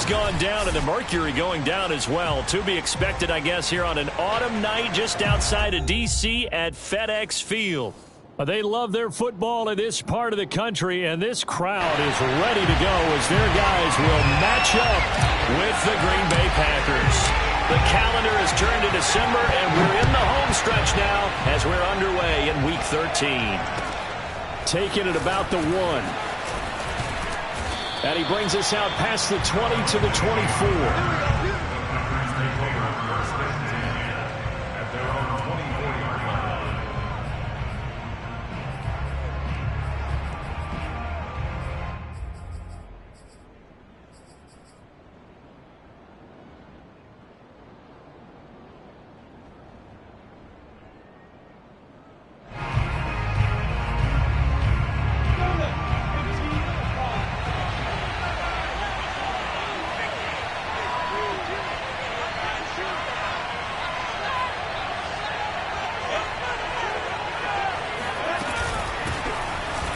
gone down and the mercury going down as well. To be expected, I guess, here on an autumn night just outside of D.C. at FedEx Field. They love their football in this part of the country, and this crowd is ready to go as their guys will match up with the Green Bay Packers. The calendar has turned to December, and we're in the home stretch now as we're underway in Week 13. Taking it about the 1. And he brings us out past the 20 to the 24.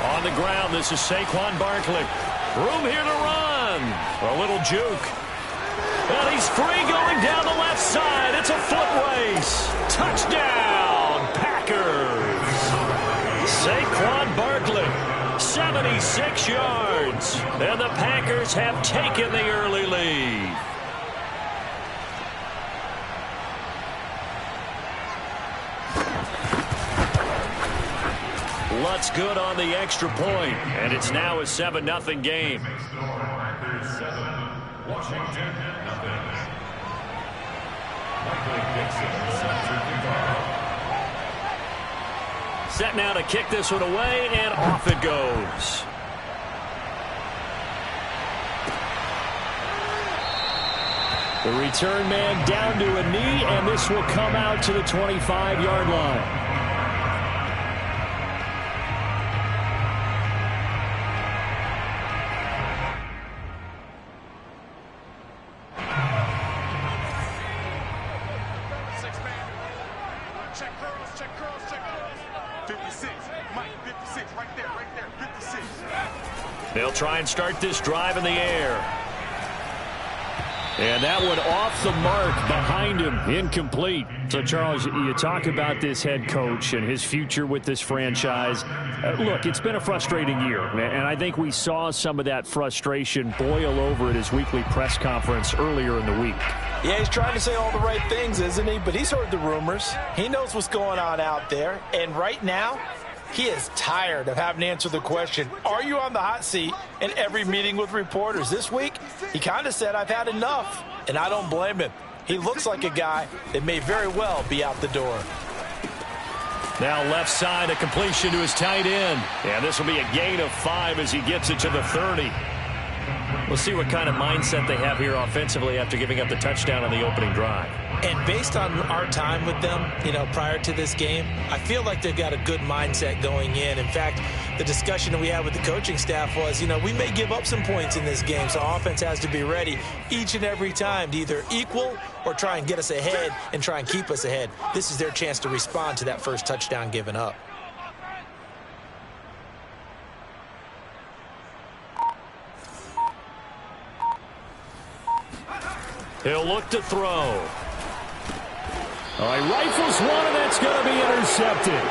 On the ground, this is Saquon Barkley. Room here to run. A little juke. And he's free going down the left side. It's a foot race. Touchdown, Packers. Saquon Barkley, 76 yards. And the Packers have taken the early lead. Lutz good on the extra point, and it's now a 7-0 game. Set now to kick this one away, and off it goes. The return man down to a knee, and this will come out to the 25-yard line. They'll try and start this drive in the air. And that one off the mark behind him, incomplete. So, Charles, you talk about this head coach and his future with this franchise. Look, it's been a frustrating year, and I think we saw some of that frustration boil over at his weekly press conference earlier in the week. Yeah, he's trying to say all the right things, isn't he? But he's heard the rumors. He knows what's going on out there. And right now, he is tired of having to answer the question, are you on the hot seat, in every meeting with reporters. This week, he kind of said, I've had enough, and I don't blame him. He looks like a guy that may very well be out the door. Now left side, a completion to his tight end. And this will be a gain of 5 as he gets it to the 30. We'll see what kind of mindset they have here offensively after giving up the touchdown on the opening drive. And based on our time with them, prior to this game, I feel like they've got a good mindset going in. In fact, the discussion that we had with the coaching staff was, we may give up some points in this game, so offense has to be ready each and every time to either equal or try and get us ahead and try and keep us ahead. This is their chance to respond to that first touchdown given up. He'll look to throw. All right, rifles one, and that's going to be intercepted.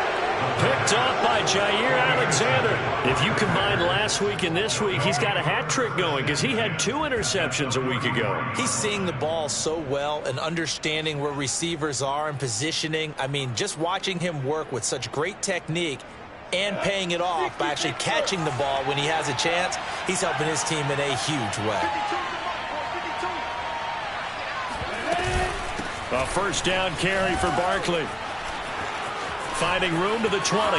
Picked up by Jair Alexander. If you combine last week and this week, he's got a hat trick going because he had 2 interceptions a week ago. He's seeing the ball so well and understanding where receivers are and positioning. I mean, just watching him work with such great technique and paying it off by actually catching the ball when he has a chance, he's helping his team in a huge way. A first down carry for Barkley. Finding room to the 20.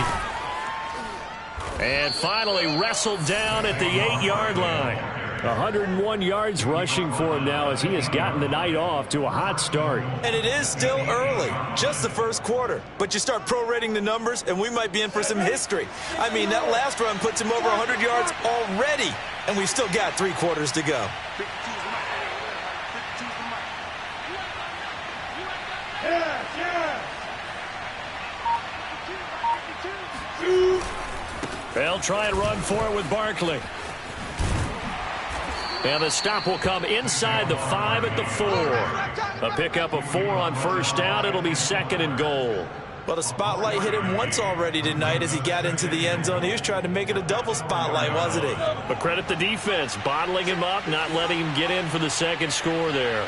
And finally wrestled down at the 8-yard line. 101 yards rushing for him now as he has gotten the night off to a hot start. And it is still early, just the first quarter. But you start prorating the numbers, and we might be in for some history. I mean, that last run puts him over 100 yards already, and we've still got 3 quarters to go. They'll try and run for it with Barkley. And the stop will come inside the 5 at the 4. A pickup of 4 on first down. It'll be 2nd and goal. Well, the spotlight hit him once already tonight as he got into the end zone. He was trying to make it a double spotlight, wasn't he? But credit the defense, bottling him up, not letting him get in for the second score there.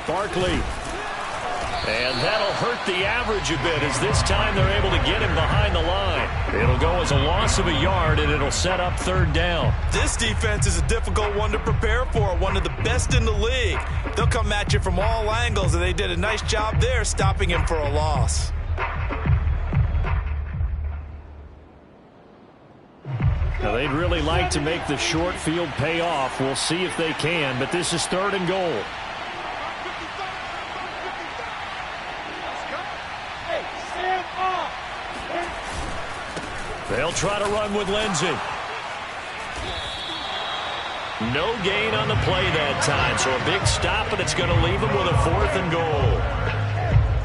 Barkley. And that'll hurt the average a bit as this time they're able to get him behind the line. It'll go as a loss of a yard, and it'll set up 3rd down. This defense is a difficult one to prepare for, one of the best in the league. They'll come at you from all angles, and they did a nice job there stopping him for a loss. Now, they'd really like to make the short field pay off. We'll see if they can, but this is 3rd and goal. They'll try to run with Lindsey. No gain on the play that time, so a big stop, and it's going to leave them with a 4th and goal.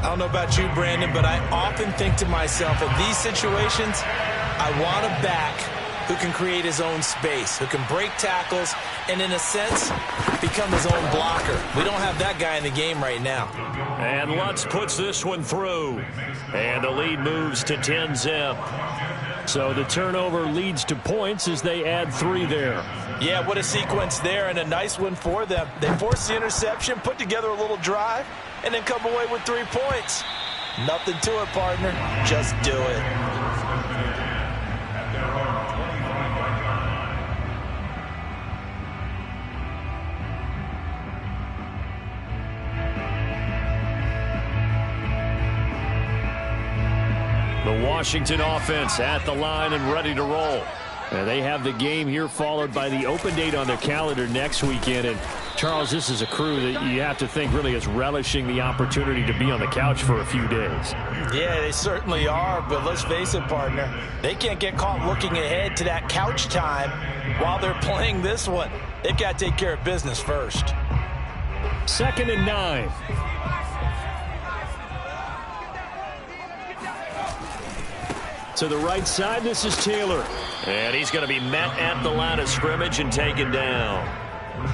I don't know about you, Brandon, but I often think to myself, in these situations, I want a back who can create his own space, who can break tackles, and in a sense, become his own blocker. We don't have that guy in the game right now. And Lutz puts this one through. And the lead moves to 10-zip. So the turnover leads to points as they add 3 there. Yeah, what a sequence there, and a nice one for them. They force the interception, put together a little drive, and then come away with 3 points. Nothing to it, partner. Just do it. The Washington offense at the line and ready to roll. And they have the game here followed by the open date on their calendar next weekend. And, Charles, this is a crew that you have to think really is relishing the opportunity to be on the couch for a few days. Yeah, they certainly are, but let's face it, partner. They can't get caught looking ahead to that couch time while they're playing this one. They've got to take care of business first. 2nd and 9. To the right side, this is Taylor. And he's going to be met at the line of scrimmage and taken down.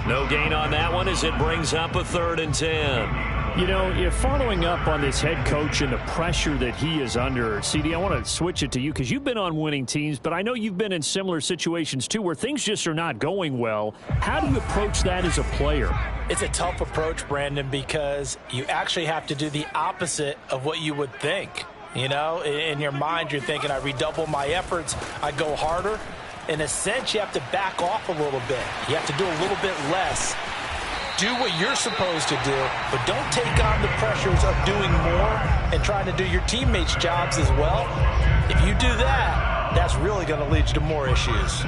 No gain on that one as it brings up a 3rd and 10. You know, you're following up on this head coach and the pressure that he is under. CD, I want to switch it to you because you've been on winning teams, but I know you've been in similar situations too where things just are not going well. How do you approach that as a player? It's a tough approach, Brandon, because you actually have to do the opposite of what you would think. You know, in your mind, you're thinking, I redouble my efforts, I go harder. In a sense, you have to back off a little bit. You have to do a little bit less. Do what you're supposed to do, but don't take on the pressures of doing more and trying to do your teammates' jobs as well. If you do that, that's really going to lead you to more issues.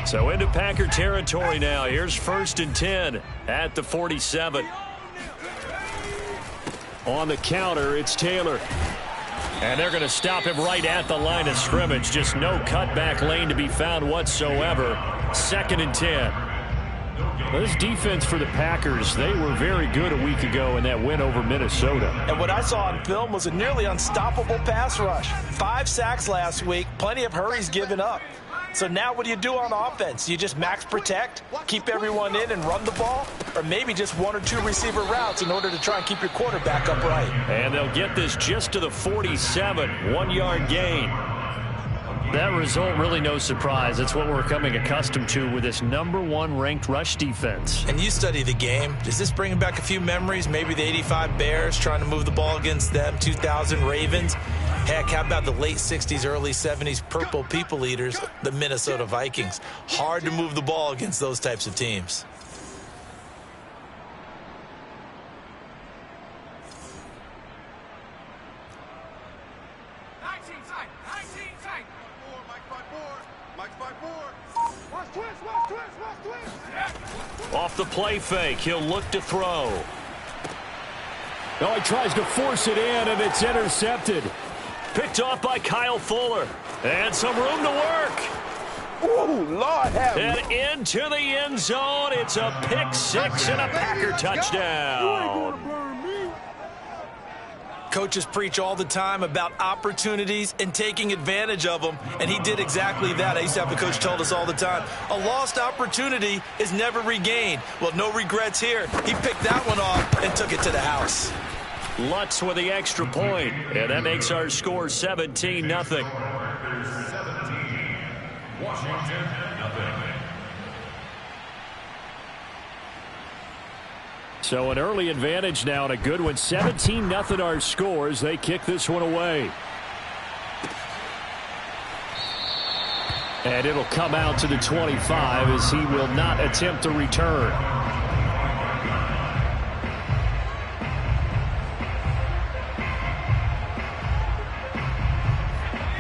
So into Packer territory now. Here's 1st and 10 at the 47. On the counter, it's Taylor. And they're going to stop him right at the line of scrimmage. Just no cutback lane to be found whatsoever. 2nd and 10. Well, this defense for the Packers, they were very good a week ago in that win over Minnesota. And what I saw on film was a nearly unstoppable pass rush. 5 sacks last week, plenty of hurries given up. So now what do you do on offense? You just max protect, keep everyone in and run the ball, or maybe just 1 or 2 receiver routes in order to try and keep your quarterback upright. And they'll get this just to the 47, 1-yard gain. That result, really no surprise. That's what we're coming accustomed to with this #1 ranked rush defense. And you study the game. Does this bring back a few memories? Maybe the 85 Bears trying to move the ball against them, 2000 Ravens. Heck, how about the late 60s, early 70s Purple People Eaters, the Minnesota Vikings? Hard to move the ball against those types of teams. Off the play fake, he'll look to throw. No, he tries to force it in, and it's intercepted. Picked off by Kyle Fuller. And some room to work. Ooh, Lord have And into the end zone. It's a pick 6 and a Packer touchdown. Coaches preach all the time about opportunities and taking advantage of them, and he did exactly that. I used to have a coach told us all the time, a lost opportunity is never regained. Well, no regrets here. He picked that one off and took it to the house. Lutz with the extra point, and that makes our score 17-0. Washington, nothing. So an early advantage now and a good one. 17-0 our scores. They kick this one away. And it'll come out to the 25 as he will not attempt to return.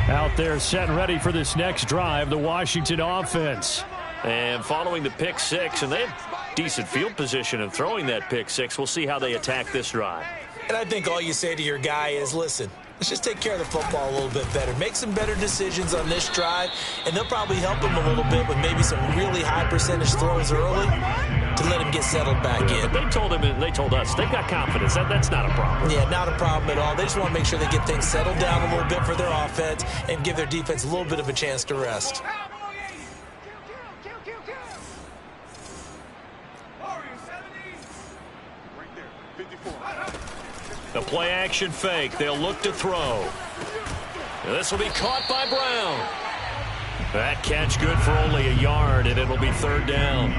Out there set and ready for this next drive, the Washington offense. And following the pick six, and they have decent field position of throwing that pick six. We'll see how they attack this drive. And I think all you say to your guy is, listen, let's just take care of the football a little bit better. Make some better decisions on this drive, and they'll probably help him a little bit with maybe some really high percentage throws early to let him get settled back in. But they told him, and they told us, they've got confidence. That's not a problem. Yeah, not a problem at all. They just want to make sure they get things settled down a little bit for their offense and give their defense a little bit of a chance to rest. The play action fake. They'll look to throw. This will be caught by Brown. That catch good for only a yard, and it'll be third down.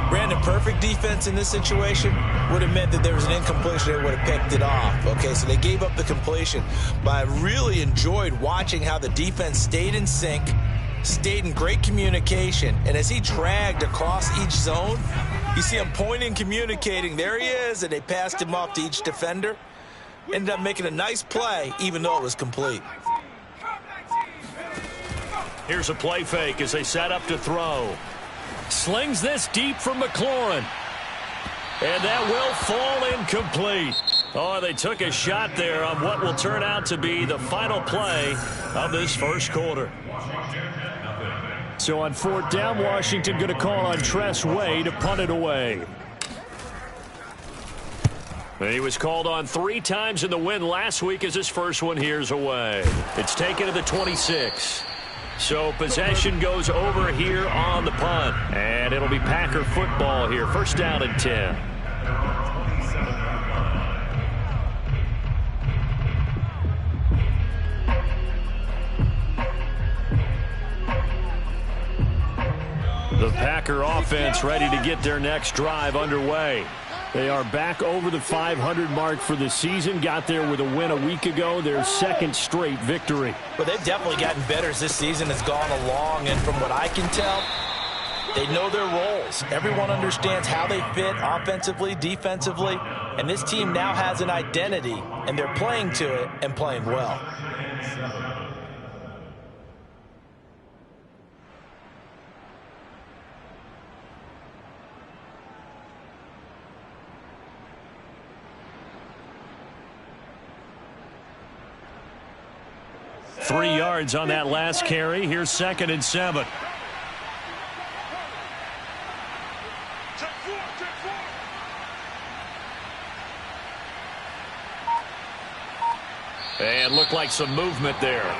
Brandon, perfect defense in this situation would have meant that there was an incompletion. They would have picked it off. Okay, so they gave up the completion. But I really enjoyed watching how the defense stayed in sync, stayed in great communication, and as he dragged across each zone, you see him pointing, communicating. There he is, and they passed him off to each defender. Ended up making a nice play, even though it was complete. Here's a play fake as they set up to throw. Slings this deep from McLaurin. And that will fall incomplete. Oh, they took a shot there on what will turn out to be the final play of this first quarter. So on fourth down, Washington going to call on Tress Way to punt it away. And he was called on 3 times in the win last week as his first one here's away. It's taken to the 26. So possession goes over here on the punt. And it'll be Packer football here. First down and 10. The Packer offense ready to get their next drive underway. They are back over the 500 mark for the season. Got there with a win a week ago. Their second straight victory. Well, they've definitely gotten better as this season has gone along. And from what I can tell, they know their roles. Everyone understands how they fit offensively, defensively. And this team now has an identity. And they're playing to it and playing well. Three yards on that last carry. Here's second and 7. And looked like some movement there.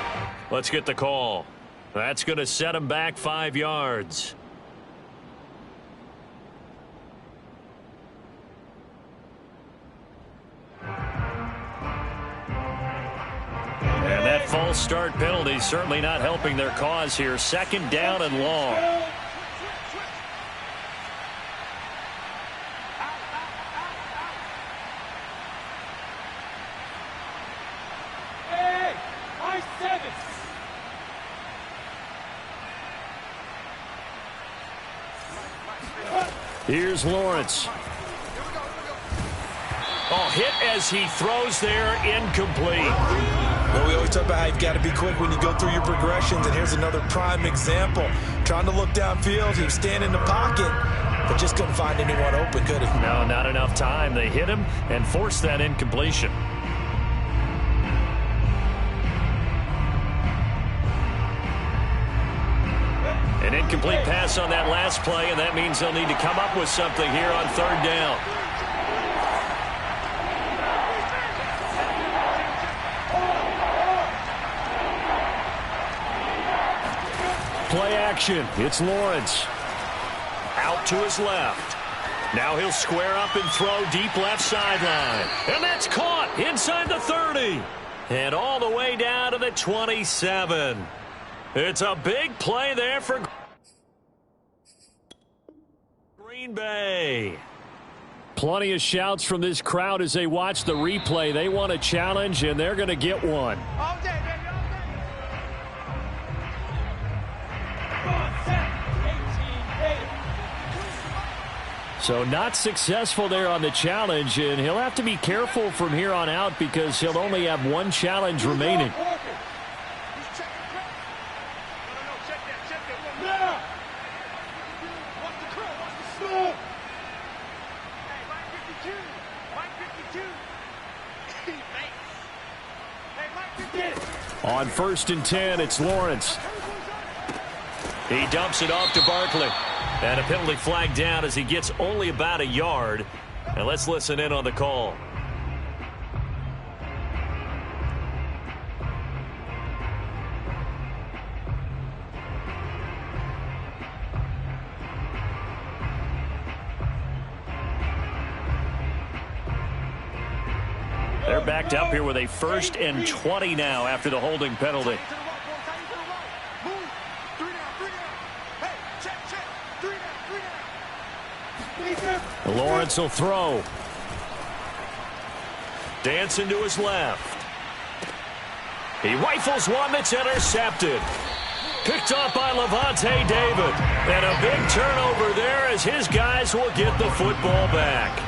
Let's get the call. That's going to set him back 5 yards. And that false start penalty certainly not helping their cause here. Second down and long. Hey, I said it. Here's Lawrence. Oh, hit as he throws there, incomplete. Well, we always talk about how you've got to be quick when you go through your progressions, and here's another prime example. Trying to look downfield, he was standing in the pocket, but just couldn't find anyone open, could he? No, not enough time. They hit him and forced that incompletion. An incomplete pass on that last play, and that means they'll need to come up with something here on third down. Play action. It's Lawrence. Out to his left. Now he'll square up and throw deep left sideline. And that's caught inside the 30. And all the way down to the 27. It's a big play there for Green Bay. Plenty of shouts from this crowd as they watch the replay. They want a challenge, and they're going to get one. All day, baby, all day. Come on, set. 18, So not successful there on the challenge, and he'll have to be careful from here on out because he'll only have one challenge remaining. On 1st and 10, it's Lawrence. He dumps it off to Barkley. And a penalty flag down as he gets only about a yard. And let's listen in on the call. They're backed up here with a 1st and 20 now after the holding penalty. Lawrence will throw. Dancing to his left. He rifles one that's intercepted. Picked off by Levante David. And a big turnover there as his guys will get the football back.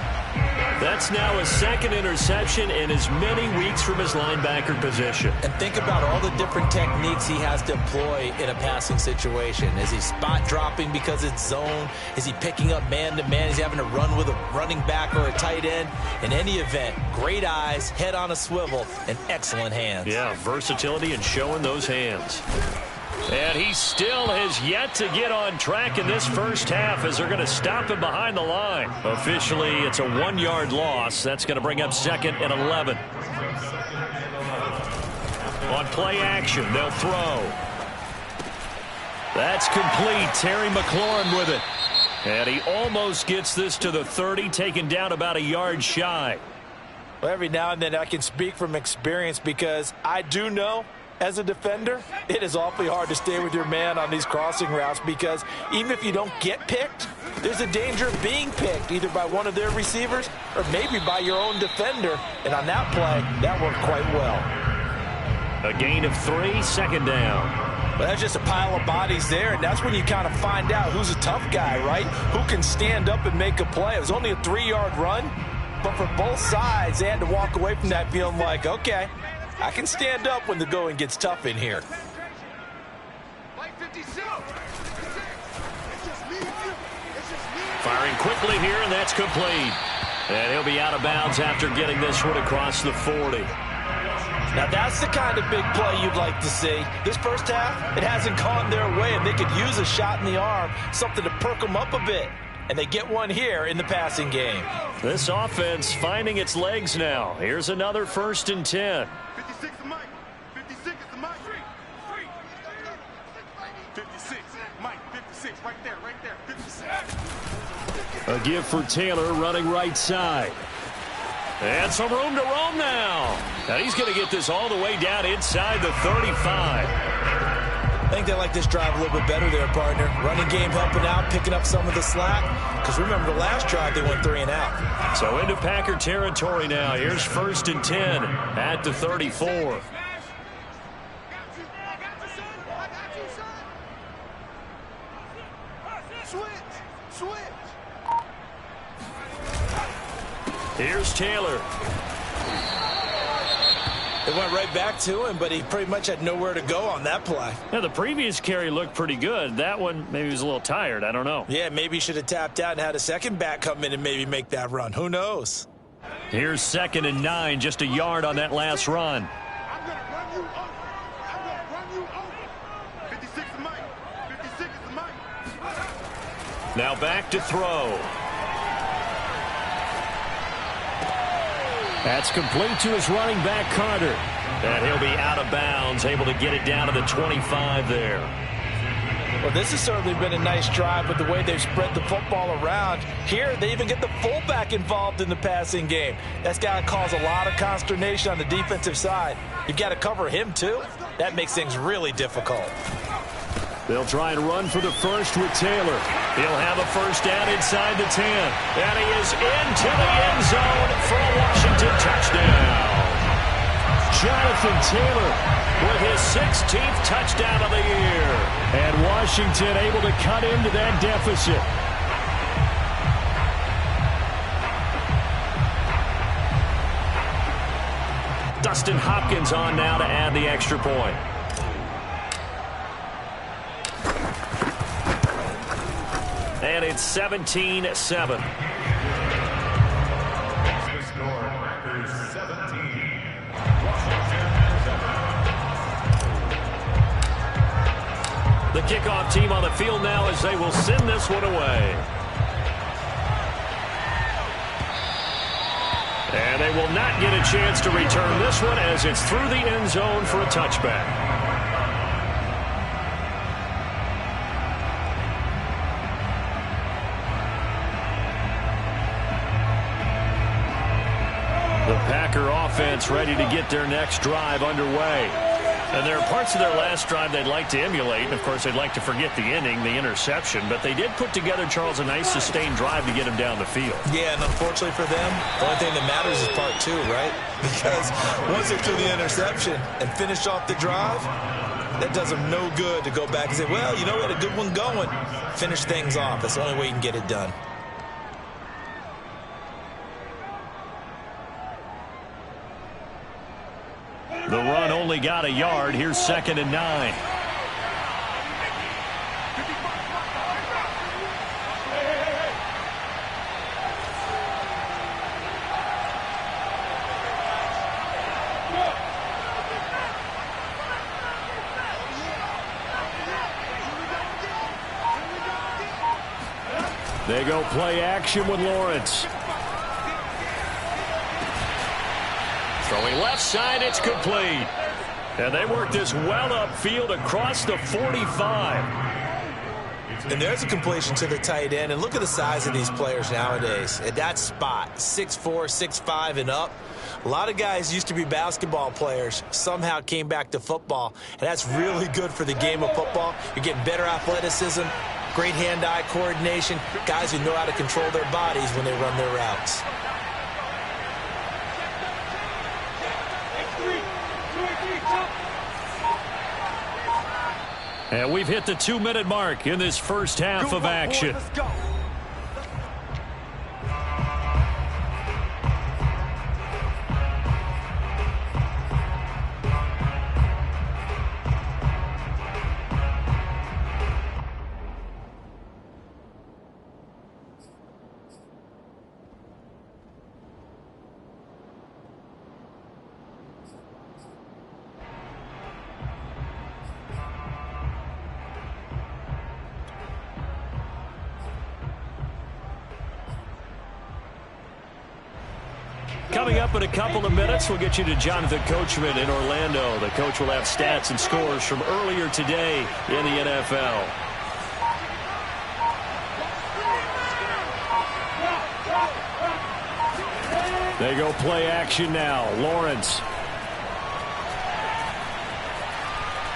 That's now his 2nd interception in as many weeks from his linebacker position. And think about all the different techniques he has to employ in a passing situation. Is he spot dropping because it's zone? Is he picking up man-to-man? Is he having to run with a running back or a tight end? In any event, great eyes, head on a swivel, and excellent hands. Yeah, versatility and showing those hands. And he still has yet to get on track in this first half as they're going to stop him behind the line. Officially, it's a 1-yard loss. That's going to bring up 2nd and 11. On play action, they'll throw. That's complete. Terry McLaurin with it. And he almost gets this to the 30, taken down about a yard shy. Well, every now and then I can speak from experience because I do know as a defender, it is awfully hard to stay with your man on these crossing routes because even if you don't get picked, there's a danger of being picked either by one of their receivers or maybe by your own defender. And on that play, that worked quite well. A gain of 3, 2nd down. Well, that's just a pile of bodies there, and that's when you kind of find out who's a tough guy, right? Who can stand up and make a play. It was only a 3-yard run, but for both sides, they had to walk away from that feeling like, okay, I can stand up when the going gets tough in here. Firing quickly here, and that's complete. And he'll be out of bounds after getting this one across the 40. Now, that's the kind of big play you'd like to see. This first half, it hasn't gone their way, and they could use a shot in the arm, something to perk them up a bit. And they get one here in the passing game. This offense finding its legs now. Here's another 1st and 10. 56 is Mike. 56 is Mike. 56. Mike, 56. Right there, right there. 56. A give for Taylor running right side. And some room to roam now. Now he's going to get this all the way down inside the 35. I think they like this drive a little bit better there, partner. Running game helping out, picking up some of the slack. Because remember, the last drive, they went 3 and out. So into Packer territory now. Here's 1st and 10 at the 34. Here's Taylor. It went right back to him, but he pretty much had nowhere to go on that play. Yeah, the previous carry looked pretty good. That one, maybe he was a little tired. I don't know. Yeah, maybe he should have tapped out and had a second back come in and maybe make that run. Who knows? Here's 2nd and 9, just a yard on that last run. I'm going to run you over. I'm going to run you over. 56 is Mike. 56 is Mike. Now back to throw. That's complete to his running back, Carter. And he'll be out of bounds, able to get it down to the 25 there. Well, this has certainly been a nice drive with the way they've spread the football around. Here, they even get the fullback involved in the passing game. That's got to cause a lot of consternation on the defensive side. You've got to cover him, too. That makes things really difficult. They'll try and run for the first with Taylor. He'll have a first down inside the 10. And he is into the end zone for a Washington touchdown. Jonathan Taylor with his 16th touchdown of the year. And Washington able to cut into that deficit. Dustin Hopkins on now to add the extra point. And it's 17-7. The kickoff team on the field now as they will send this one away. And they will not get a chance to return this one as it's through the end zone for a touchback. The Packer offense ready to get their next drive underway. And there are parts of their last drive they'd like to emulate. And, of course, they'd like to forget the ending, the interception. But they did put together, Charles, a nice sustained drive to get him down the field. Yeah, and unfortunately for them, the only thing that matters is part two, right? Because once they threw the interception and finished off the drive, that does them no good to go back and say, well, you know, we had a good one going. Finish things off. That's the only way you can get it done. The run only got a yard. Here's 2nd and 9. They go play action with Lawrence. Throwing left side, it's complete. And they work this well upfield across the 45. And there's a completion to the tight end. And look at the size of these players nowadays. At that spot, 6'4", 6'5", and up. A lot of guys used to be basketball players, somehow came back to football. And that's really good for the game of football. You're getting better athleticism, great hand-eye coordination, guys who know how to control their bodies when they run their routes. And we've hit the 2-minute mark in this first half of action. Let's go. Coming up in a couple of minutes, we'll get you to Jonathan Coachman in Orlando. The coach will have stats and scores from earlier today in the NFL. They go play action now. Lawrence.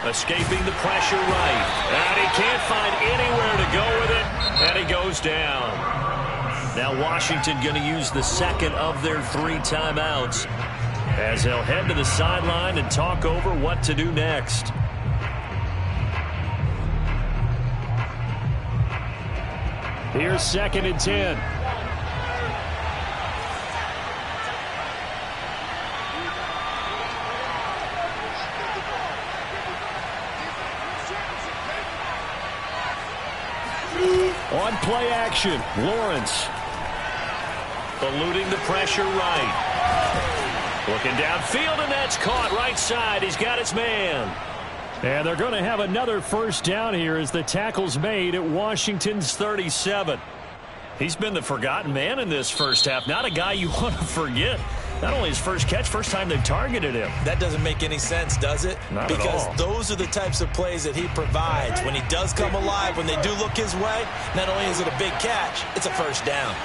Escaping the pressure right. And he can't find anywhere to go with it. And he goes down. Now Washington going to use the second of their 3 timeouts as they'll head to the sideline and talk over what to do next. Here's 2nd and 10. On play action, Lawrence. Eluding the pressure right. Looking downfield, and that's caught right side. He's got his man. And they're going to have another first down here as the tackle's made at Washington's 37. He's been the forgotten man in this first half. Not a guy you want to forget. Not only his first catch, first time they've targeted him. That doesn't make any sense, does it? Not because at all. Those are the types of plays that he provides. When he does come alive, when they do look his way, not only is it a big catch, it's a first down.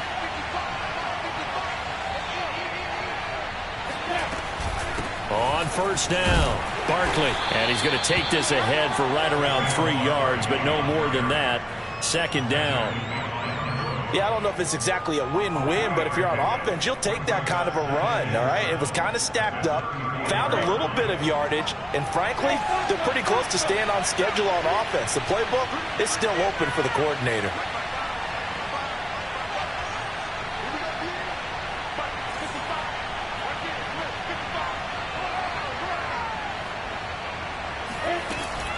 On first down, Barkley. And he's going to take this ahead for right around 3 yards, but no more than that. Second down. Yeah, I don't know if it's exactly a win-win, but if you're on offense, you'll take that kind of a run, all right? It was kind of stacked up, found a little bit of yardage, and frankly, they're pretty close to staying on schedule on offense. The playbook is still open for the coordinator.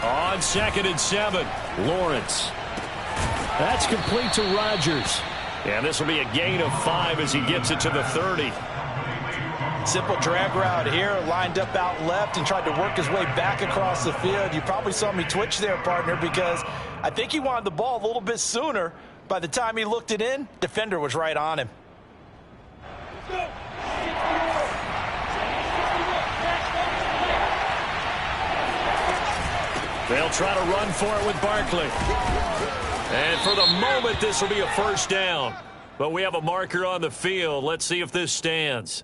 On 2nd and 7, Lawrence. That's complete to Rodgers. And this will be a gain of 5 as he gets it to the 30. Simple drag route here, lined up out left and tried to work his way back across the field. You probably saw me twitch there, partner, because I think he wanted the ball a little bit sooner. By the time he looked it in, defender was right on him. They'll try to run for it with Barkley. And for the moment, this will be a first down. But we have a marker on the field. Let's see if this stands.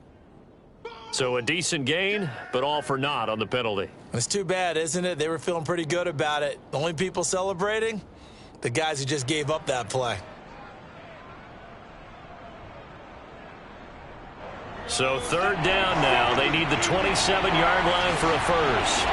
So a decent gain, but all for naught on the penalty. It's too bad, isn't it? They were feeling pretty good about it. The only people celebrating, the guys who just gave up that play. So third down now. They need the 27-yard line for a first.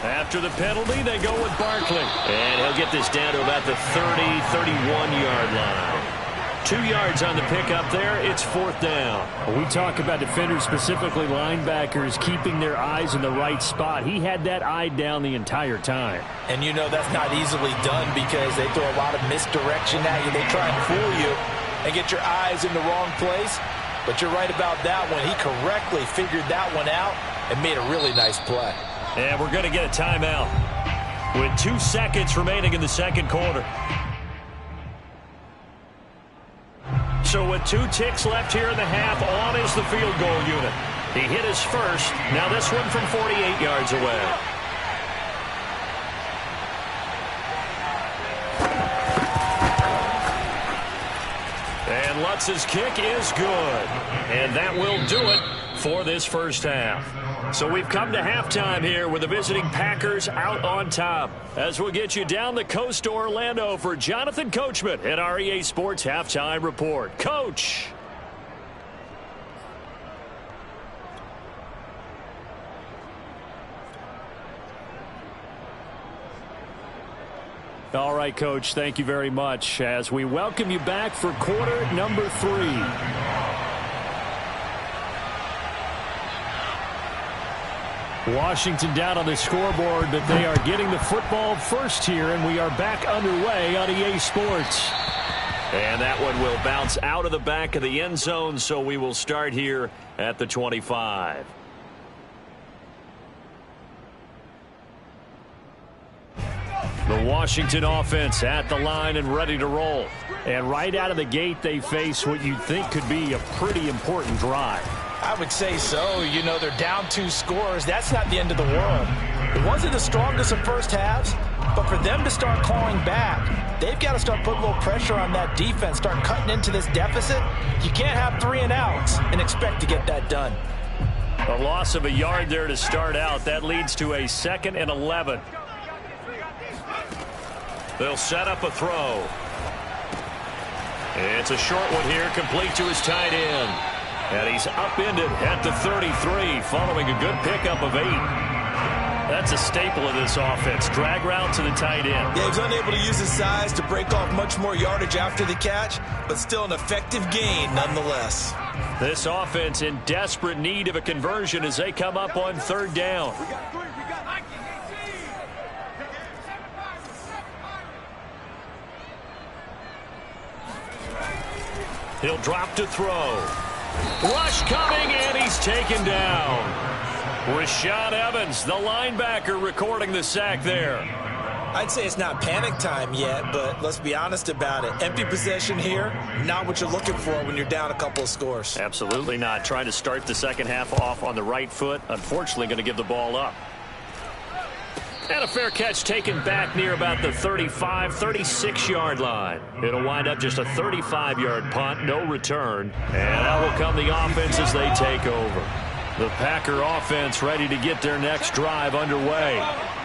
After the penalty, they go with Barkley. And he'll get this down to about the 30, 31-yard line. 2 yards on the pickup there. It's fourth down. We talk about defenders, specifically linebackers, keeping their eyes in the right spot. He had that eye down the entire time. And you know that's not easily done because they throw a lot of misdirection at you. They try and fool you and get your eyes in the wrong place. But you're right about that one. He correctly figured that one out and made a really nice play. And we're going to get a timeout with 2 seconds remaining in the second quarter. So with 2 ticks left here in the half, on is the field goal unit. He hit his first. Now this one from 48 yards away. And Lutz's kick is good. And that will do it for this first half. So we've come to halftime here with the visiting Packers out on top. As we'll get you down the coast to Orlando for Jonathan Coachman at our EA Sports Halftime Report. Coach. All right, Coach, thank you very much as we welcome you back for quarter number 3. Washington down on the scoreboard, but they are getting the football first here, and we are back underway on EA Sports. And that one will bounce out of the back of the end zone, so we will start here at the 25. The Washington offense at the line and ready to roll. And right out of the gate, they face what you'd think could be a pretty important drive. I would say so. You know, they're down 2 scores. That's not the end of the world. It wasn't the strongest of first halves, but for them to start clawing back, they've got to start putting a little pressure on that defense, start cutting into this deficit. You can't have 3 and outs and expect to get that done. A loss of a yard there to start out. That leads to a 2nd and 11. They'll set up a throw. It's a short one here, complete to his tight end. And he's upended at the 33, following a good pickup of 8. That's a staple of this offense. Drag route to the tight end. Yeah, he's unable to use his size to break off much more yardage after the catch, but still an effective gain nonetheless. This offense in desperate need of a conversion as they come up on 3rd down. He'll drop to throw. Rush coming, and he's taken down. Rashad Evans, the linebacker, recording the sack there. I'd say it's not panic time yet, but let's be honest about it. Empty possession here, not what you're looking for when you're down a couple of scores. Absolutely not. Trying to start the second half off on the right foot. Unfortunately, going to give the ball up. And a fair catch taken back near about the 35, 36-yard line. It'll wind up just a 35-yard punt, no return. And out will come the offense as they take over. The Packer offense ready to get their next drive underway.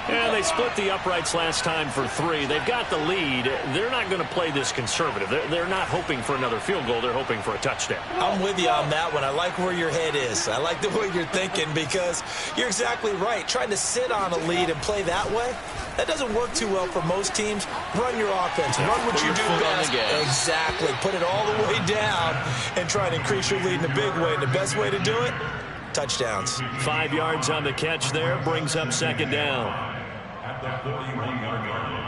And they split the uprights last time for 3. They've got the lead. They're not going to play this conservative. They're not hoping for another field goal. They're hoping for a touchdown. I'm with you on that one. I like where your head is. I like the way you're thinking because you're exactly right. Trying to sit on a lead and play that way, that doesn't work too well for most teams. Run your offense. Run what you do best. Exactly. Put it all the way down and try and increase your lead in a big way. And the best way to do it, touchdowns. 5 yards on the catch there. Brings up second down. At the 41-yard line.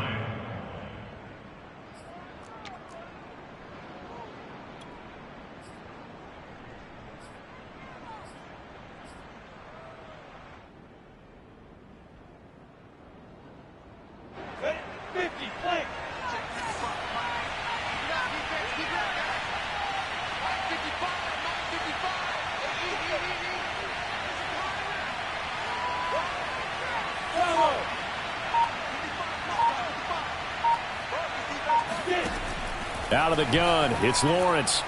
Out of the gun, it's Lawrence.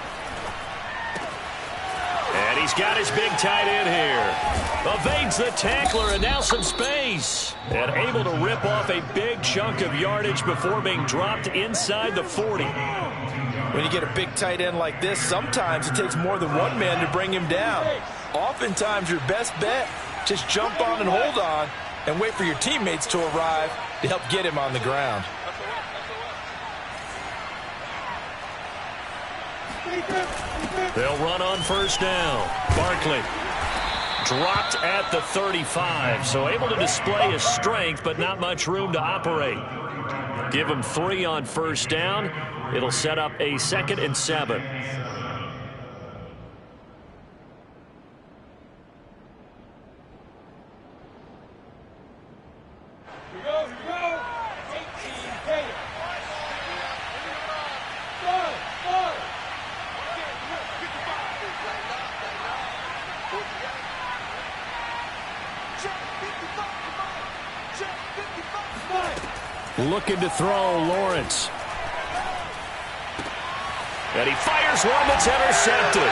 And he's got his big tight end here. Evades the tackler and now some space. And able to rip off a big chunk of yardage before being dropped inside the 40. When you get a big tight end like this, sometimes it takes more than one man to bring him down. Oftentimes your best bet, just jump on and hold on and wait for your teammates to arrive to help get him on the ground. They'll run on first down. Barkley dropped at the 35, so able to display his strength, but not much room to operate. Give him 3 on first down. It'll set up a 2nd and 7. Looking to throw, Lawrence. And he fires one that's intercepted.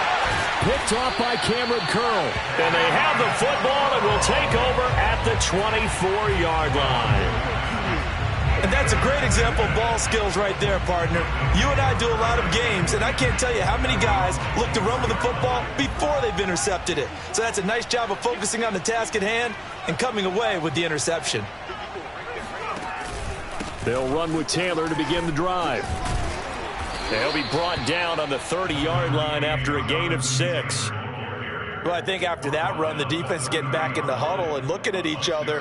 Picked off by Cameron Curl. And they have the football and will take over at the 24-yard line. And that's a great example of ball skills right there, partner. You and I do a lot of games, and I can't tell you how many guys look to run with the football before they've intercepted it. So that's a nice job of focusing on the task at hand and coming away with the interception. They'll run with Taylor to begin the drive. They'll be brought down on the 30-yard line after a gain of 6. Well, I think after that run, the defense is getting back in the huddle and looking at each other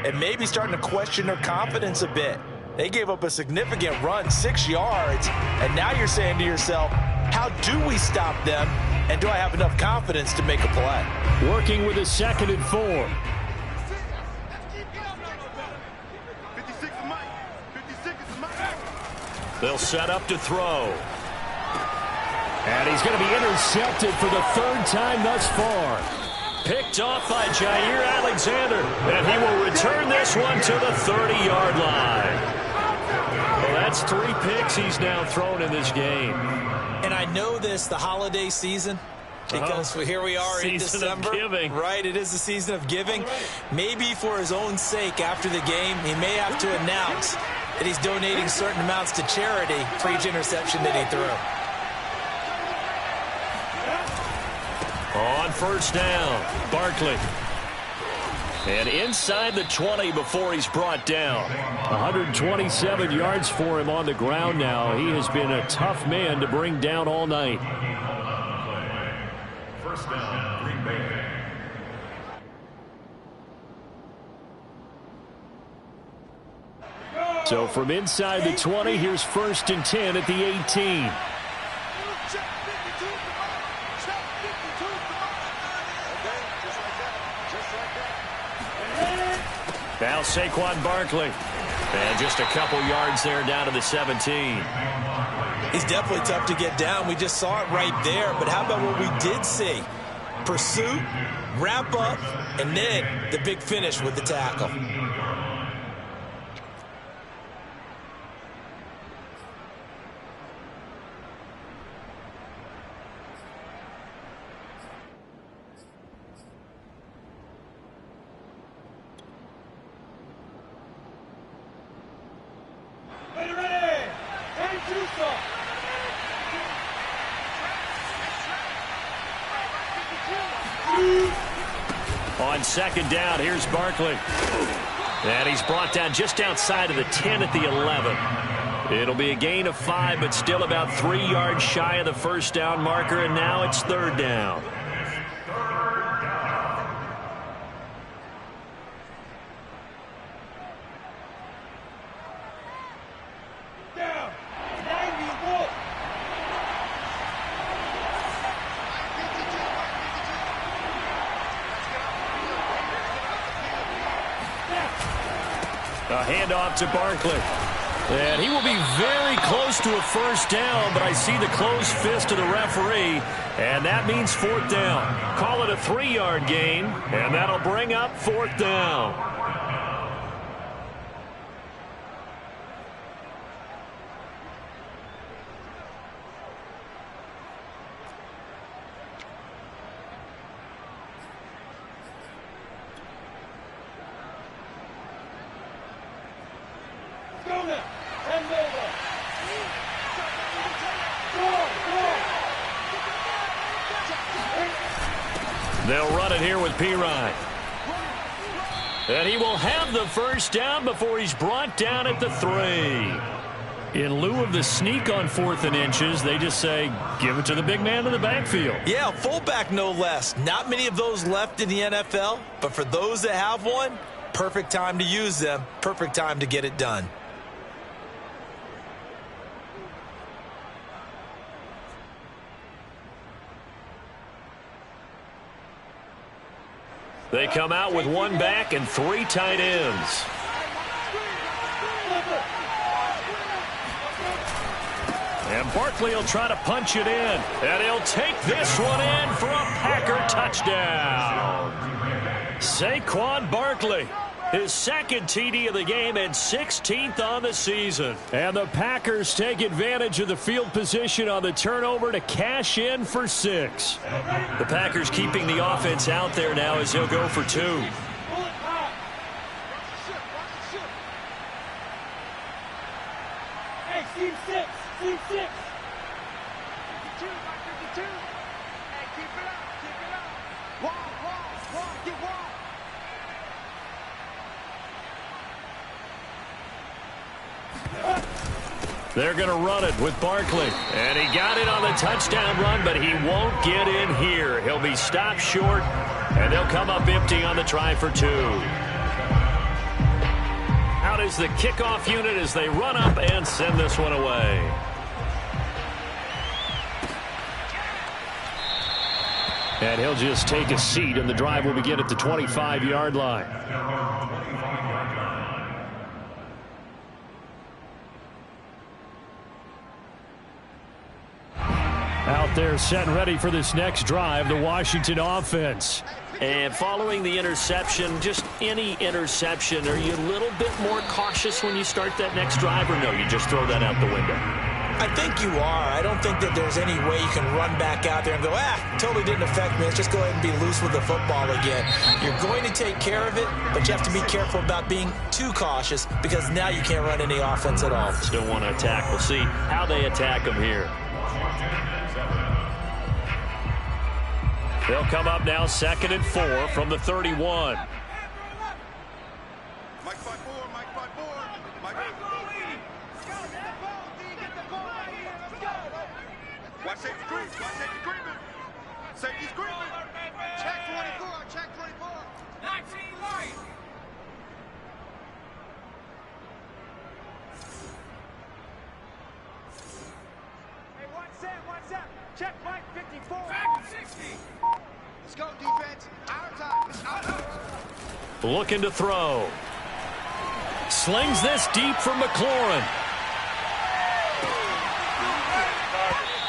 and maybe starting to question their confidence a bit. They gave up a significant run, 6 yards, and now you're saying to yourself, how do we stop them, and do I have enough confidence to make a play? Working with a 2nd and 4. They'll set up to throw. And he's going to be intercepted for the 3rd time thus far. Picked off by Jair Alexander. And he will return this one to the 30-yard line. Well, that's 3 picks he's now thrown in this game. And I know this, the holiday season, because here we are in December. Of giving. Right, it is the season of giving. Maybe for his own sake after the game, he may have to announce that he's donating certain amounts to charity for each interception that he threw. On first down, Barkley. And inside the 20 before he's brought down. 127 yards for him on the ground now. He has been a tough man to bring down all night. First down, Green Bay. So from inside the 20, here's 1st and 10 at the 18. Now Saquon Barkley. And just a couple yards there down to the 17. He's definitely tough to get down. We just saw it right there. But how about what we did see? Pursuit, wrap up, and then the big finish with the tackle. On second down, here's Barkley. And he's brought down just outside of the 10 at the 11. It'll be a gain of 5, but still about 3 yards shy of the first down marker, and now it's third down. A handoff to Barkley. And he will be very close to a first down, but I see the closed fist of the referee, and that means fourth down. Call it a 3-yard gain, and that'll bring up fourth down. They'll run it here with Pirine. And he will have the first down before he's brought down at the 3. In lieu of the sneak on 4th and inches, they just say, give it to the big man in the backfield. Yeah, fullback no less. Not many of those left in the NFL, but for those that have one, perfect time to use them, perfect time to get it done. They come out with 1 back and 3 tight ends. And Barkley will try to punch it in. And he'll take this one in for a Packer touchdown. Saquon Barkley, his second TD of the game and 16th on the season. And the Packers take advantage of the field position on the turnover to cash in for 6. The Packers keeping the offense out there now as he'll go for 2. Hey, team 6, team 6. They're going to run it with Barkley. And he got it on the touchdown run, but he won't get in here. He'll be stopped short, and they'll come up empty on the try for 2. Out is the kickoff unit as they run up and send this one away. And he'll just take a seat, and the drive will begin at the 25-yard line. Out there set and ready for this next drive, the Washington offense. And following the interception, just any interception, are you a little bit more cautious when you start that next drive, or no, you just throw that out the window? I think you are. I don't think that there's any way you can run back out there and go, totally didn't affect me. Let's just go ahead and be loose with the football again. You're going to take care of it, but you have to be careful about being too cautious because now you can't run any offense at all. Still want to attack. We'll see how they attack them here. They'll come up now 2nd and 4 from the 31. Mike 5-4, Mike 5-4. Mike 5-4. Watch safety Green. Watch safety Greenman. Safety's Greenman. Check 24. Check 24. 19 right. Hey, what's up? Check Mike 54. 60. Let's go, defense. Our time. It's our time. Looking to throw. slings this deep for McLaurin.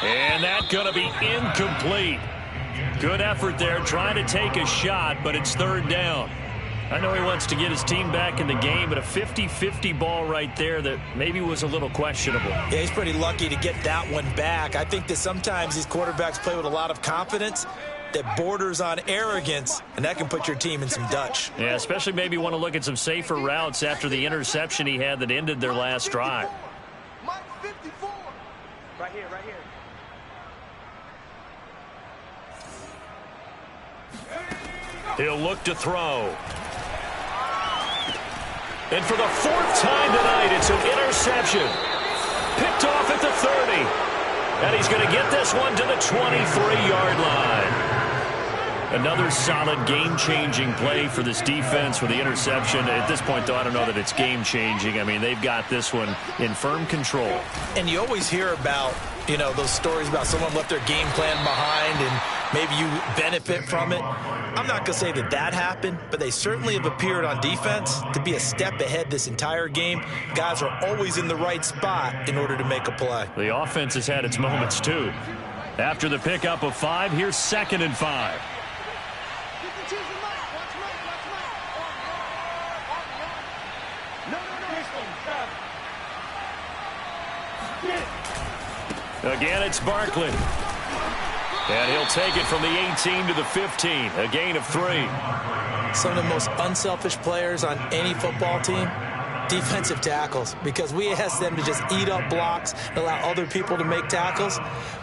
And that's going to be incomplete. Good effort there trying to take a shot, but it's third down. I know he wants to get his team back in the game, but a 50-50 ball right there that maybe was a little questionable. Yeah, he's pretty lucky to get that one back. I think that sometimes these quarterbacks play with a lot of confidence that borders on arrogance, and that can put your team in some Dutch. Yeah, especially maybe want to look at some safer routes after the interception he had that ended their last drive. Right here, right here. He'll look to throw. And for the fourth time tonight, it's an interception. Picked off at the 30. And he's going to get this one to the 23-yard line. Another solid game-changing play for this defense with the interception. At this point, though, I don't know that it's game-changing. I mean, they've got this one in firm control. And you always hear about, you know, those stories about someone left their game plan behind and maybe you benefit from it. I'm not going to say that that happened, but they certainly have appeared on defense to be a step ahead this entire game. Guys are always in the right spot in order to make a play. The offense has had its moments, too. After the pickup of 5, here's 2nd and 5. Again, it's Barkley. And he'll take it from the 18 to the 15. A gain of 3. Some of the most unselfish players on any football team, defensive tackles, because we ask them to just eat up blocks and allow other people to make tackles.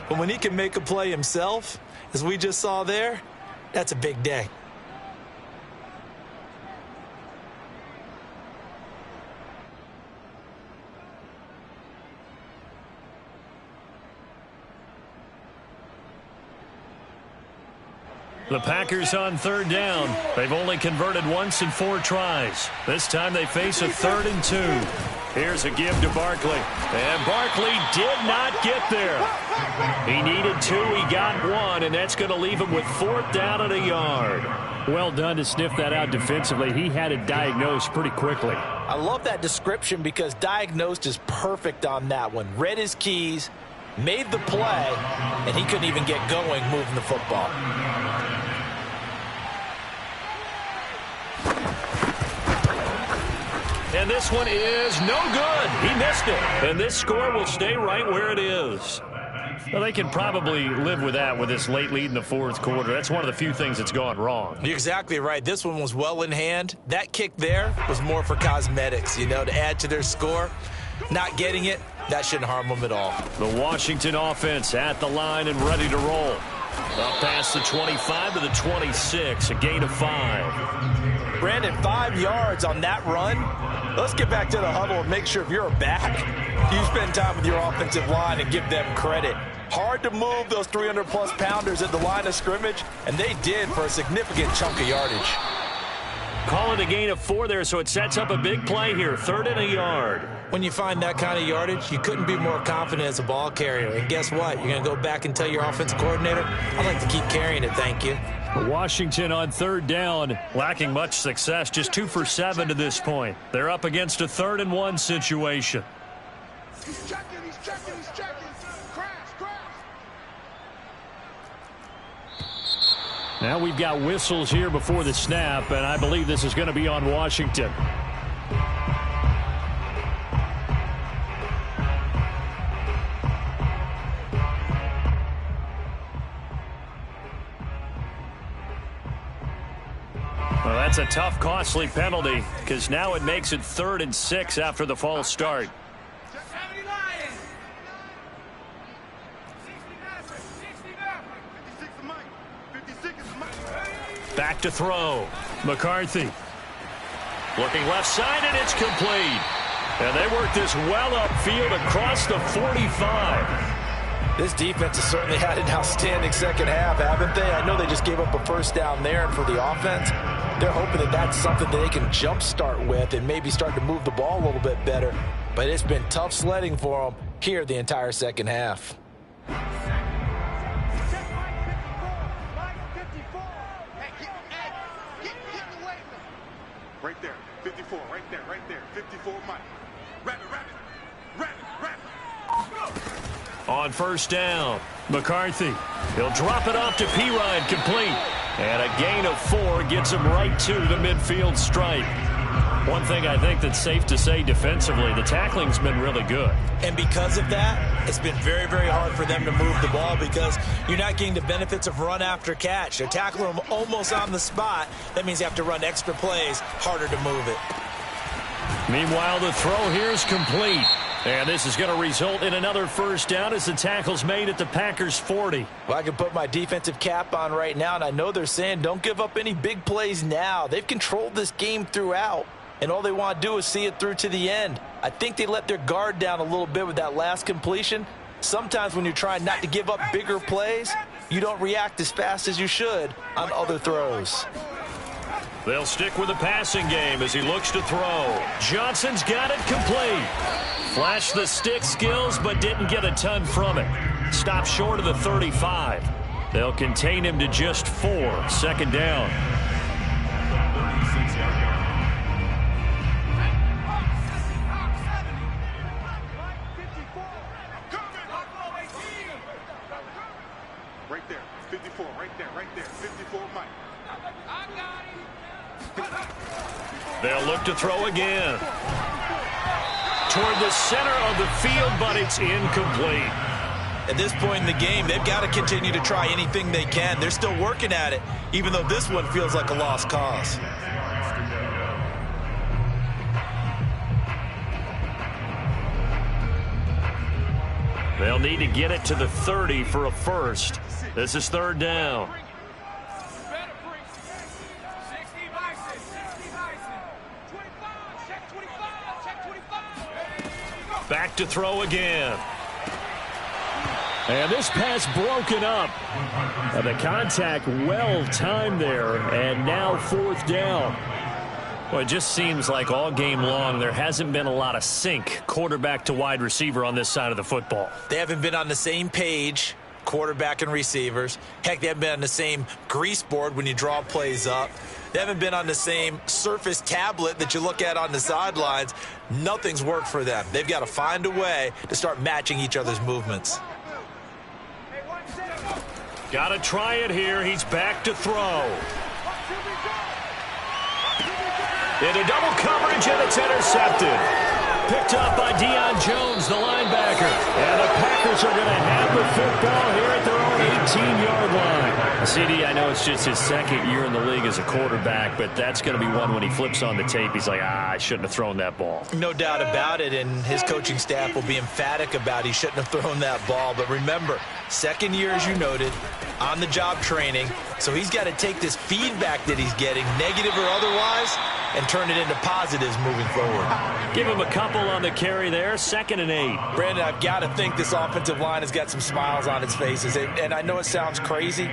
But when he can make a play himself, as we just saw there, that's a big day. The Packers on 3rd down. They've only converted once in 4 tries. This time they face a 3rd and 2. Here's a give to Barkley. And Barkley did not get there. He needed 2. He got 1, and that's going to leave him with 4th down and a yard. Well done to sniff that out defensively. He had it diagnosed pretty quickly. I love that description because diagnosed is perfect on that one. Read his keys, made the play, and he couldn't even get going moving the football. And this one is no good. He missed it. And this score will stay right where it is. Well, they can probably live with that with this late lead in the 4th quarter. That's one of the few things that's gone wrong. You're exactly right. This one was well in hand. That kick there was more for cosmetics, you know, to add to their score. Not getting it, that shouldn't harm them at all. The Washington offense at the line and ready to roll. Up past the 25 to the 26, a gain of 5. Brandon, 5 yards on that run. Let's get back to the huddle and make sure if you're back, you spend time with your offensive line and give them credit. Hard to move those 300-plus pounders at the line of scrimmage, and they did for a significant chunk of yardage. Call it a gain of 4 there, so it sets up a big play here, 3rd and a yard. When you find that kind of yardage, you couldn't be more confident as a ball carrier. And guess what? You're going to go back and tell your offensive coordinator, I'd like to keep carrying it, thank you. Washington on 3rd down, lacking much success, just 2 for 7 to this point. They're up against a 3rd and 1 situation. He's checking. Crash. Now we've got whistles here before the snap, and I believe this is going to be on Washington. Well, that's a tough, costly penalty because now it makes it 3rd and 6 after the false start. Back to throw. McCarthy. Looking left side, and it's complete. And they work this well upfield across the 45. This defense has certainly had an outstanding second half, haven't they? I know they just gave up a 1st down there, and for the offense, they're hoping that that's something that they can jumpstart with and maybe start to move the ball a little bit better. But it's been tough sledding for them here the entire second half. Right there, 54, right there. right there. 54 Mike. Rabbit. On first down, McCarthy. He'll drop it off to Pirine, complete. And a gain of 4 gets him right to the midfield stripe. One thing I think that's safe to say defensively, the tackling's been really good. And because of that, it's been very, very hard for them to move the ball because you're not getting the benefits of run after catch. They're tackling them almost on the spot. That means you have to run extra plays, harder to move it. Meanwhile, the throw here is complete. And this is going to result in another first down as the tackle's made at the Packers' 40. Well, I can put my defensive cap on right now, and I know they're saying don't give up any big plays now. They've controlled this game throughout, and all they want to do is see it through to the end. I think they let their guard down a little bit with that last completion. Sometimes when you're trying not to give up bigger plays, you don't react as fast as you should on other throws. They'll stick with the passing game as he looks to throw. Johnson's got it complete. Flashed the stick skills, but didn't get a ton from it. Stopped short of the 35. They'll contain him to just 4. Second down. Right there. 54. Right there. 54 Mike. They'll look to throw again. Toward the center of the field, but it's incomplete. At this point in the game, they've got to continue to try anything they can. They're still working at it, even though this one feels like a lost cause. They'll need to get it to the 30 for a first. This is third down. Back to throw again. And this pass broken up. And the contact well timed there. And now fourth down. Well, it just seems like all game long there hasn't been a lot of sync quarterback to wide receiver on this side of the football. They haven't been on the same page, quarterback and receivers. Heck, they haven't been on the same grease board when you draw plays up. They haven't been on the same Surface tablet that you look at on the sidelines. Nothing's worked for them. They've got to find a way to start matching each other's movements. Got to try it here. He's back to throw. Into double coverage, and it's intercepted. Picked up by Deion Jones, the linebacker. And the Packers are going to have the football here at their own 18-yard line. CD, I know it's just his second year in the league as a quarterback, but that's going to be one when he flips on the tape. He's like, I shouldn't have thrown that ball. No doubt about it, and his coaching staff will be emphatic about he shouldn't have thrown that ball. But remember, second year, as you noted, on-the-job training, so he's got to take this feedback that he's getting, negative or otherwise, and turn it into positives moving forward. Give him a couple on the carry there, 2nd and 8. Brandon, I've got to think this offensive line has got some smiles on its faces, and I know it sounds crazy,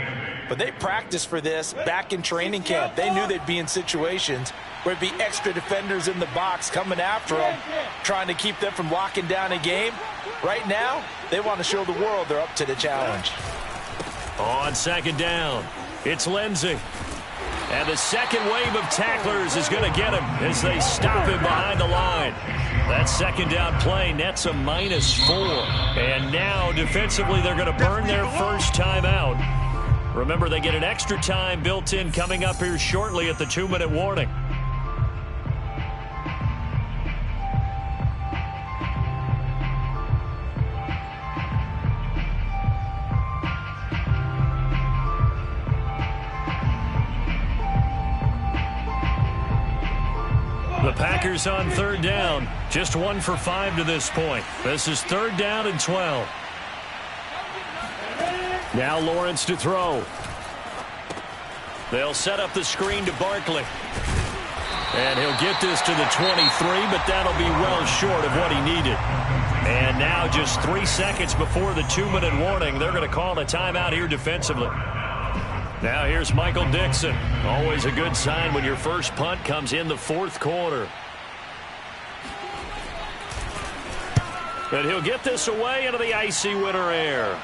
but they practiced for this back in training camp. They knew they'd be in situations where it'd be extra defenders in the box coming after them, trying to keep them from locking down a game. Right now, they want to show the world they're up to the challenge. On second down, it's Lindsey. And the second wave of tacklers is going to get him as they stop him behind the line. That second down play nets a -4. And now, defensively, they're going to burn their first timeout. Remember, they get an extra time built in coming up here shortly at the 2-minute warning. The Packers on third down, just 1 for 5 to this point. This is third down and 12. Now Lawrence to throw. They'll set up the screen to Barkley. And he'll get this to the 23, but that'll be well short of what he needed. And now just 3 seconds before the 2-minute warning, they're going to call a timeout here defensively. Now here's Michael Dixon. Always a good sign when your first punt comes in the fourth quarter. And he'll get this away into the icy winter air.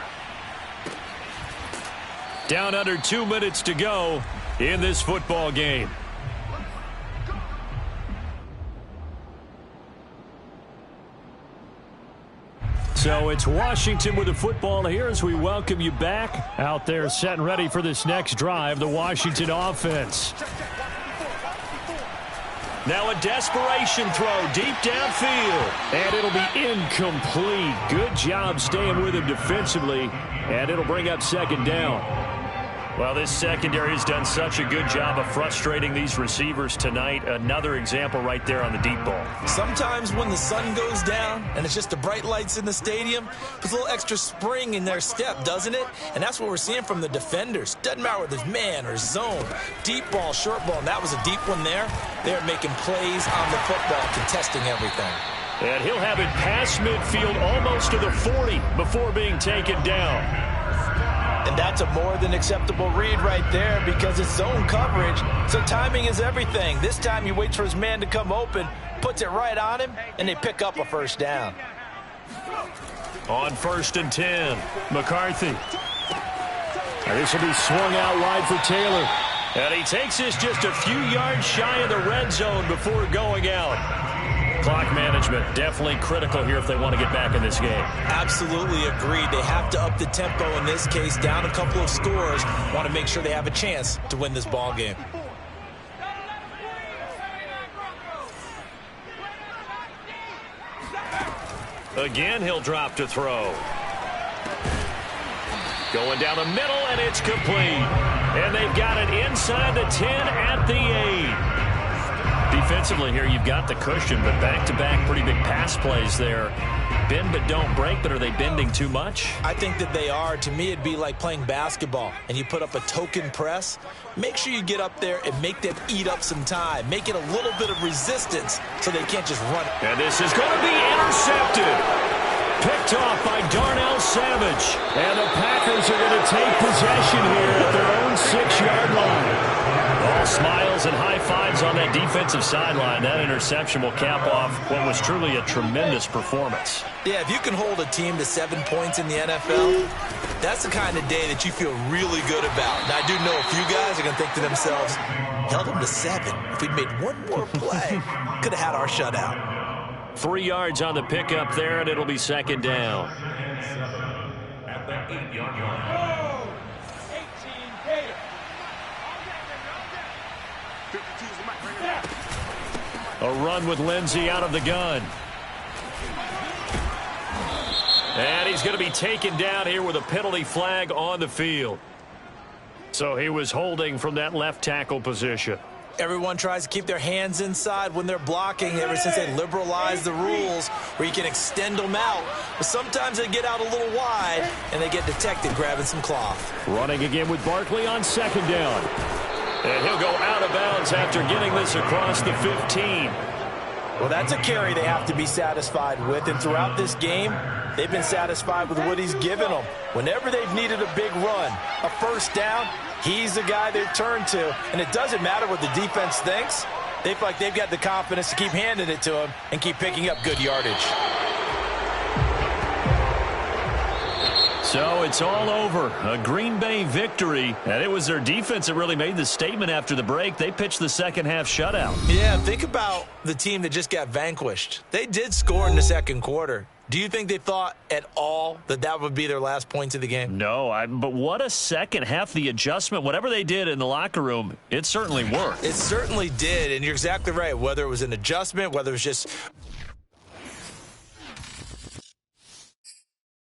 Down under 2 minutes to go in this football game. So it's Washington with the football here as we welcome you back. Out there set and ready for this next drive, the Washington offense. Now a desperation throw deep downfield. And it'll be incomplete. Good job staying with him defensively. And it'll bring up second down. Well, this secondary has done such a good job of frustrating these receivers tonight. Another example right there on the deep ball. Sometimes when the sun goes down and it's just the bright lights in the stadium, there's a little extra spring in their step, doesn't it? And that's what we're seeing from the defenders. Doesn't matter whether it's man or zone, deep ball, short ball, and that was a deep one there. They're making plays on the football, contesting everything. And he'll have it past midfield almost to the 40 before being taken down. And that's a more than acceptable read right there because it's zone coverage, so timing is everything. This time he waits for his man to come open, puts it right on him, and they pick up a first down. On 1st and 10, McCarthy. And this will be swung out wide for Taylor. And he takes this just a few yards shy of the red zone before going out. Clock management definitely critical here if they want to get back in this game. Absolutely agreed. They have to up the tempo in this case, down a couple of scores. Want to make sure they have a chance to win this ball game. Again, he'll drop to throw. Going down the middle, and it's complete. And they've got it inside the 10 at the 8. Defensively here, you've got the cushion, but back-to-back pretty big pass plays there. Bend but don't break, but are they bending too much? I think that they are. To me, it'd be like playing basketball, and you put up a token press. Make sure you get up there and make them eat up some time. Make it a little bit of resistance so they can't just run it. And this is going to be intercepted. Picked off by Darnell Savage. And the Packers are going to take possession here at their own 6-yard line. All smiles and high fives on that defensive sideline. That interception will cap off what was truly a tremendous performance. Yeah, if you can hold a team to 7 points in the NFL, that's the kind of day that you feel really good about. Now, I do know a few guys are going to think to themselves, held them to 7. If we'd made one more play, could have had our shutout. 3 yards on the pickup there, and it'll be second down. At the 8-yard line. 18 Gator. 52 is the mic. Bring it back. A run with Lindsey out of the gun. And he's going to be taken down here with a penalty flag on the field. So he was holding from that left tackle position. Everyone tries to keep their hands inside when they're blocking ever since they liberalized the rules where you can extend them out. But sometimes they get out a little wide and they get detected grabbing some cloth. Running again with Barkley on second down. And he'll go out of bounds after getting this across the 15. Well, that's a carry they have to be satisfied with. And throughout this game, they've been satisfied with what he's given them. Whenever they've needed a big run, a first down, he's the guy they've turned to. And it doesn't matter what the defense thinks. They feel like they've got the confidence to keep handing it to him and keep picking up good yardage. So it's all over. A Green Bay victory. And it was their defense that really made the statement after the break. They pitched the second half shutout. Yeah, think about the team that just got vanquished. They did score in the second quarter. Do you think they thought at all that that would be their last points of the game? No, but what a second half. The adjustment, whatever they did in the locker room, it certainly worked. It certainly did, and you're exactly right. Whether it was an adjustment, whether it was just